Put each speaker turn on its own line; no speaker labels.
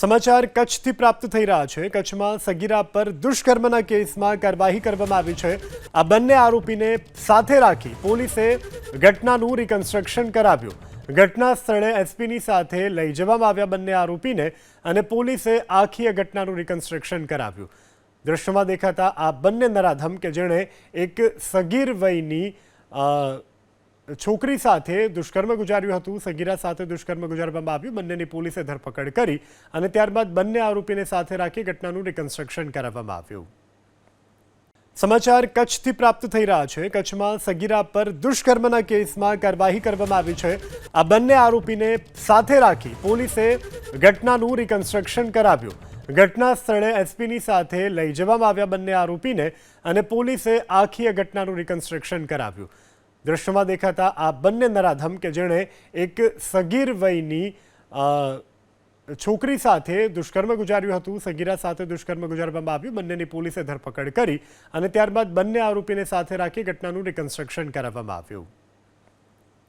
સમાચાર કચ્છથી પ્રાપ્ત થઈ રહ્યા છે। કચ્છમાં સગીરા પર દુષ્કર્મના કેસમાં કાર્યવાહી કરવામાં આવી છે। આ બંને આરોપીને સાથે રાખી પોલીસે ઘટનાનું રિકન્સ્ટ્રક્શન કરાવ્યું। ઘટના સ્થળે એસપીની સાથે લઈ જવામાં આવ્યા બંને આરોપીને અને પોલીસે આખી ઘટનાનું રિકન્સ્ટ્રક્શન કરાવ્યું। દ્રશ્યમાં દેખાતા આ બંને નરાધમ કે જેણે એક સગીર વયની છોકરી સાથે દુષ્કર્મ ગુજાર્યું હતું, સગીરા સાથે દુષ્કર્મ ગુજારવામાં આવ્યું। બંનેની પોલીસે ધરપકડ કરી અને ત્યારબાદ બંને આરોપીને સાથે રાખી ઘટનાનું રિકન્સ્ટ્રક્શન કરાવવામાં આવ્યું। સમાચાર કચ્છથી પ્રાપ્ત થઈ રહ્યા છે। કચ્છમાં સગીરા પર દુષ્કર્મના કેસમાં કાર્યવાહી કરવામાં આવી છે। આ બંને આરોપીને સાથે રાખી પોલીસે ઘટનાનું રિકન્સ્ટ્રક્શન કરાવ્યું। ઘટના સ્થળે એસપીની સાથે લઈ જવામાં આવ્યા બંને આરોપીને અને પોલીસે આખી ઘટનાનું રિકન્સ્ટ્રક્શન કરાવ્યું। દ્રશ્યમાં દેખાતા આ બંને નરાધમ કે જેણે એક સગીર વયની છોકરી સાથે દુષ્કર્મ ગુજાર્યું હતું, સગીરા સાથે દુષ્કર્મ ગુજારવામાં આવ્યું। બંનેની પોલીસે ધરપકડ કરી અને ત્યારબાદ બંને આરોપીને સાથે રાખી ઘટનાનું રિકન્સ્ટ્રક્શન કરાવવામાં આવ્યું।